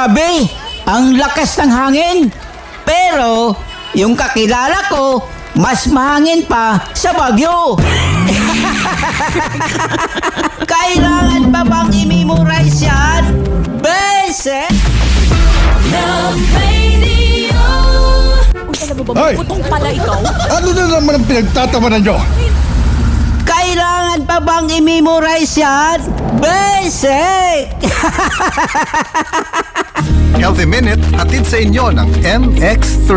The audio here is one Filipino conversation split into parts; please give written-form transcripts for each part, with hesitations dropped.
Grabe! Ang lakas ng hangin! Pero, yung kakilala ko, mas mahangin pa sa Baguio! Kailangan pa bang i-memorize yan? Basic! Love Radio. Uy, alam mo ba, Hoy! putong pala ikaw? Ano na naman ang pinagtatawanan nyo? Kailangan pa bang i-memorize yan? Basic! Healthy Minute, hatid sa inyo ng MX3.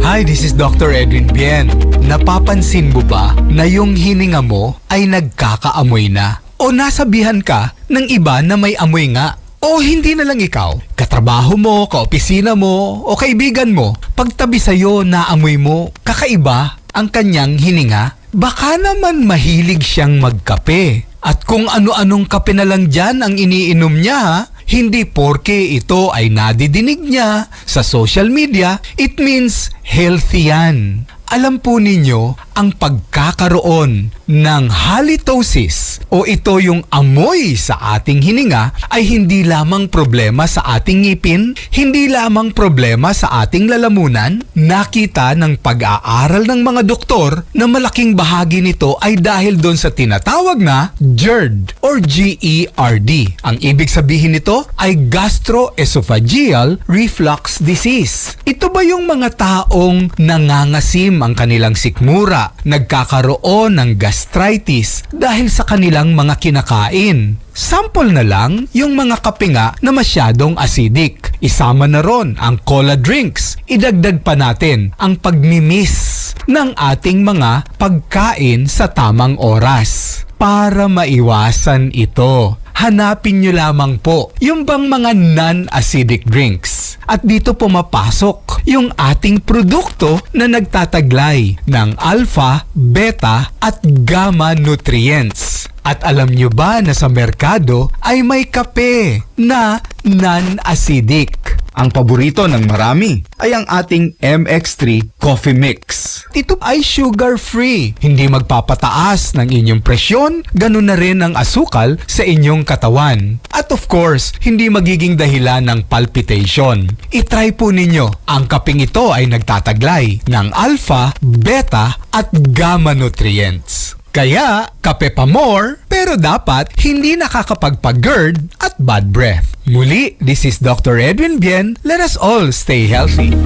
Hi, this is Dr. Edwin Bien. Napapansin mo ba na yung hininga mo ay nagkakaamoy na? O nasabihan ka ng iba na may amoy nga? O hindi na lang ikaw, katrabaho mo, kaopisina mo, o kaibigan mo, pagtabi sa'yo naamoy mo, kakaiba ang kanyang hininga? Baka naman mahilig siyang magkape. At kung ano-anong kape na lang dyan ang iniinom niya, ha? Hindi porke ito ay nadidinig niya sa social media, it means healthy yan. Alam po ninyo, ang pagkakaroon ng halitosis o ito yung amoy sa ating hininga ay hindi lamang problema sa ating ngipin, hindi lamang problema sa ating lalamunan. Nakita ng pag-aaral ng mga doktor na malaking bahagi nito ay dahil doon sa tinatawag na GERD or GERD. Ang ibig sabihin nito ay gastroesophageal reflux disease. Ito ba yung mga taong nangangasim ang kanilang sikmura, nagkakaroon ng gastritis dahil sa kanilang mga kinakain? Sample na lang yung mga kape nga na masyadong acidic. Isama na ron ang cola drinks. Idagdag pa natin ang pagmimiss ng ating mga pagkain sa tamang oras. Para maiwasan ito, hanapin nyo lamang po yung bang mga non-acidic drinks. At dito pumapasok yung ating produkto na nagtataglay ng alpha, beta at gamma nutrients. At alam nyo ba na sa merkado ay may kape na non-acidic? Ang paborito ng marami ay ang ating MX3 Coffee Mix. Ito ay sugar-free, hindi magpapataas ng inyong presyon, ganun na rin ang asukal sa inyong katawan. At of course, hindi magiging dahilan ng palpitation. I-try po ninyo, ang kapeng ito ay nagtataglay ng alpha, beta at gamma nutrients. Kaya, kape pa more, pero dapat hindi nakakapagpa-GERD at bad breath. Muli, this is Dr. Edwin Bien. Let us all stay healthy.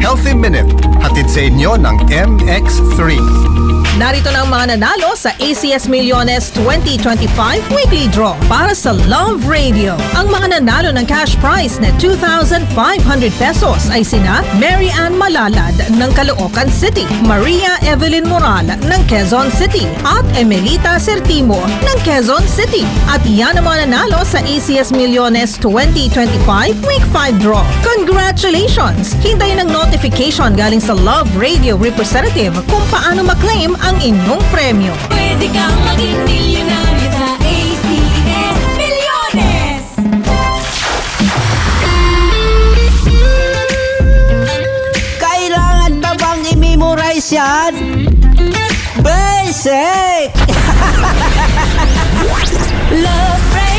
Healthy Minute, hatid sa inyo ng MX3. Narito na ang mga nanalo sa ACS Millones 2025 Weekly Draw para sa Love Radio. Ang mga nanalo ng cash prize na 2,500 pesos ay sina Mary Ann Malalad ng Caloocan City, Maria Evelyn Moral ng Quezon City, at Emelita Sertimo ng Quezon City. At yan ang mga nanalo sa ACS Millones 2025 Week 5 Draw. Congratulations! Hintayin ang notification galing sa Love Radio representative kung paano maklaim ang inyong premyo. Pwede kang maging milyonaryo sa ACS Milyones. Kailangan pa bang i-memorize yan? Basic! Love Radio.